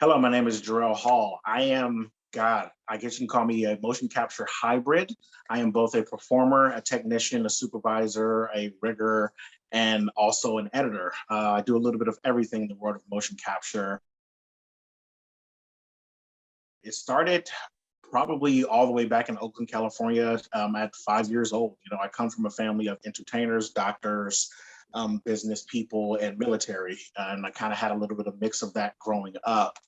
Hello, my name is Jarrell Hall. I am, God, I guess you can call me a motion capture hybrid. I am both a performer, a technician, a supervisor, a rigger, and also an editor. I do a little bit of everything in the world of motion capture. It started probably all the way back in Oakland, California, at 5 years old. I come from a family of entertainers, doctors, business people, and military. And I kind of had a little bit of mix of that growing up.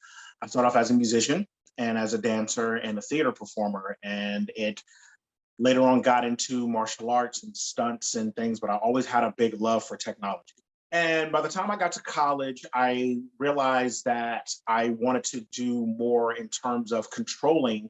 I started off as a musician and as a dancer and a theater performer. And it later on got into martial arts and stunts and things, but I always had a big love for technology. And by the time I got to college, I realized that I wanted to do more in terms of controlling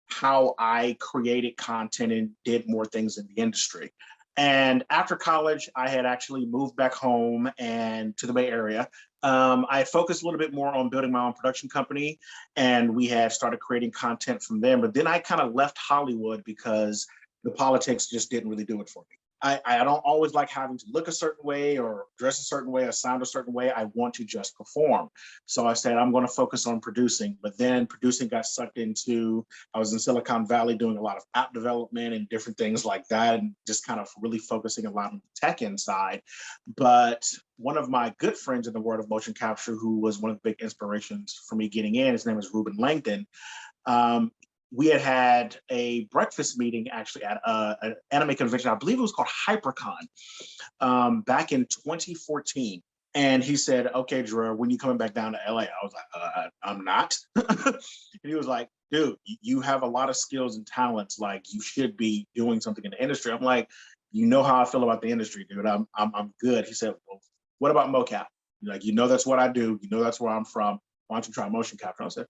how I created content and did more things in the industry. And after college, I had actually moved back home and to the Bay Area. I had focused a little bit more on building my own production company, and we had started creating content from there. But then I kind of left Hollywood because the politics just didn't really do it for me. I don't always like having to look a certain way or dress a certain way or sound a certain way. I want to just perform. So I said, I'm going to focus on producing. But then producing got sucked into, I was in Silicon Valley doing a lot of app development and different things like that, and just kind of really focusing a lot on the tech inside. But one of my good friends in the world of motion capture, who was one of the big inspirations for me getting in, his name is Ruben Langdon. We had a breakfast meeting actually at an anime convention. I believe it was called HyperCon back in 2014. And he said, okay, Jarrell, when you coming back down to LA? I was like, I'm not. And he was like, dude, you have a lot of skills and talents. Like, you should be doing something in the industry. I'm like, you know how I feel about the industry, dude. I'm good. He said, well, what about mocap? Like, that's what I do. That's where I'm from. Why don't you try motion capture? I said,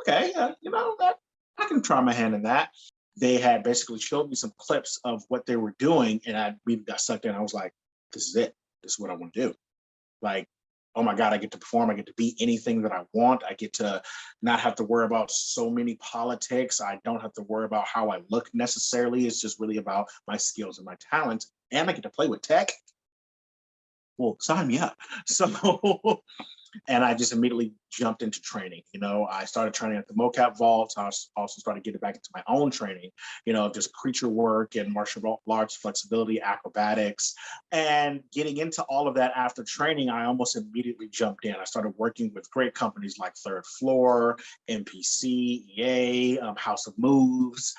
okay, that I can try my hand in that. They had basically showed me some clips of what they were doing, and I really got sucked in. I was like, this is it. This is what I want to do. Like, oh my God, I get to perform. I get to be anything that I want. I get to not have to worry about so many politics. I don't have to worry about how I look necessarily. It's just really about my skills and my talents. And I get to play with tech. Well, sign me up. So and I just immediately jumped into training. I started training at the mocap vault. I also started getting back into my own training, just creature work and martial arts, flexibility, acrobatics. And getting into all of that after training, I almost immediately jumped in. I started working with great companies like Third Floor, MPC, EA, House of Moves,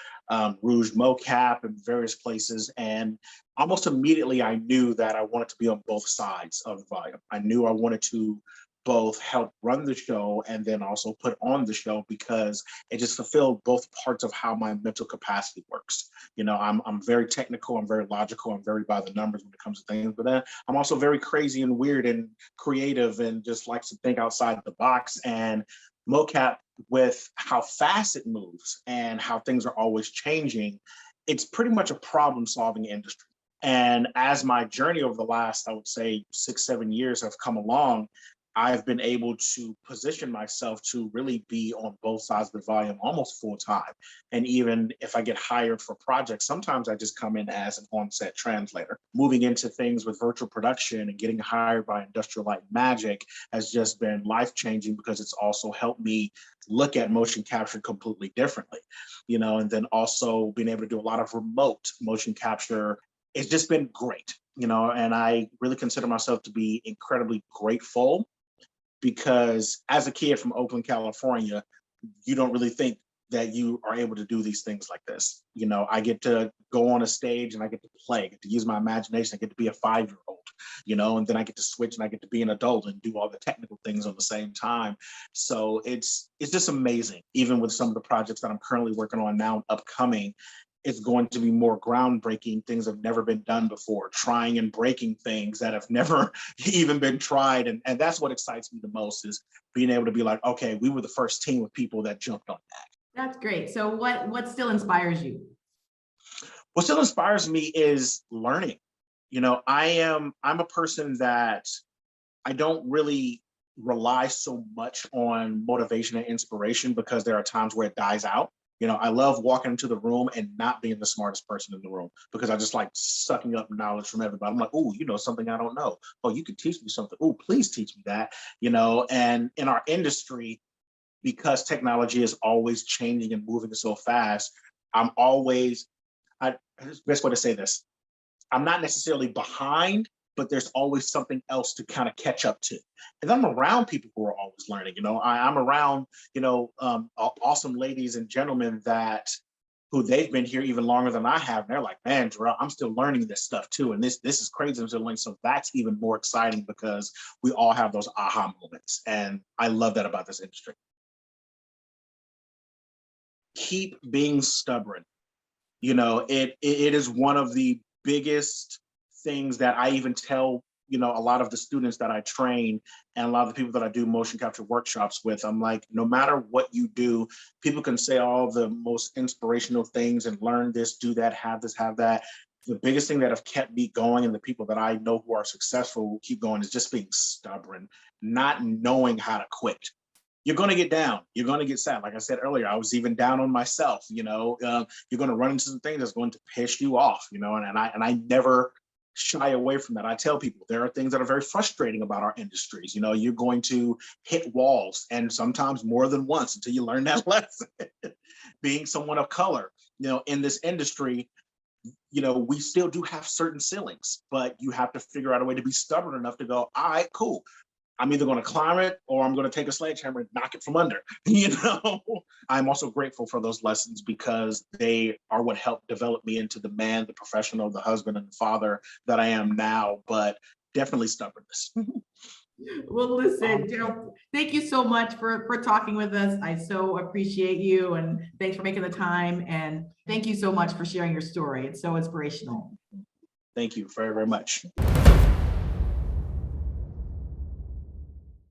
Rouge Mocap, and various places. And almost immediately, I knew that I wanted to be on both sides of the volume. I knew I wanted to both help run the show and then also put on the show, because it just fulfilled both parts of how my mental capacity works. I'm very technical, I'm very logical, I'm very by the numbers when it comes to things, but then I'm also very crazy and weird and creative and just likes to think outside the box. And mocap, with how fast it moves and how things are always changing, it's pretty much a problem solving industry. And as my journey over the last, I would say 6-7 years have come along, I've been able to position myself to really be on both sides of the volume almost full time. And even if I get hired for projects, sometimes I just come in as an on-set translator. Moving into things with virtual production and getting hired by Industrial Light and Magic has just been life-changing, because it's also helped me look at motion capture completely differently, and then also being able to do a lot of remote motion capture. It's just been great, and I really consider myself to be incredibly grateful, because as a kid from Oakland, California, you don't really think that you are able to do these things like this. I get to go on a stage and I get to play, I get to use my imagination, I get to be a 5-year-old, and then I get to switch and I get to be an adult and do all the technical things on the same time. So it's just amazing. Even with some of the projects that I'm currently working on now and upcoming, it's going to be more groundbreaking. Things have never been done before, trying and breaking things that have never even been tried. And that's what excites me the most, is being able to be like, okay, we were the first team of people that jumped on that. That's great. So what still inspires you? What still inspires me is learning. I'm a person that I don't really rely so much on motivation and inspiration, because there are times where it dies out. You know, I love walking into the room and not being the smartest person in the room, because I just like sucking up knowledge from everybody. I'm like, oh, you know something I don't know. Oh, you could teach me something. Oh, please teach me that. You know, and in our industry, because technology is always changing and moving so fast, I'm always, best way to say this, I'm not necessarily behind, but there's always something else to kind of catch up to. And I'm around people who are always learning. You know, I'm around, you know, awesome ladies and gentlemen that who they've been here even longer than I have. And they're like, man, Jarrell, I'm still learning this stuff too. And this is crazy. I'm still learning. So that's even more exciting, because we all have those aha moments. And I love that about this industry. Keep being stubborn. You know, it is one of the biggest things that I even tell, you know, a lot of the students that I train and a lot of the people that I do motion capture workshops with. I'm like, no matter what you do, people can say all the most inspirational things and learn this, do that, have this, have that. The biggest thing that have kept me going, and the people that I know who are successful who keep going, is just being stubborn, not knowing how to quit. You're going to get down. You're going to get sad. Like I said earlier, I was even down on myself. You know, you're going to run into some things that's going to piss you off. You know, and I never shy away from that. I tell people there are things that are very frustrating about our industries. You know, you're going to hit walls, and sometimes more than once, until you learn that lesson. Being someone of color, you know, in this industry, you know, we still do have certain ceilings, but you have to figure out a way to be stubborn enough to go, all right, cool. I'm either going to climb it, or I'm going to take a sledgehammer and knock it from under. You know, I'm also grateful for those lessons, because they are what helped develop me into the man, the professional, the husband, and the father that I am now. But definitely stubbornness. Well, listen, Jarrell, thank you so much for talking with us. I so appreciate you, and thanks for making the time. And thank you so much for sharing your story. It's so inspirational. Thank you very, very much.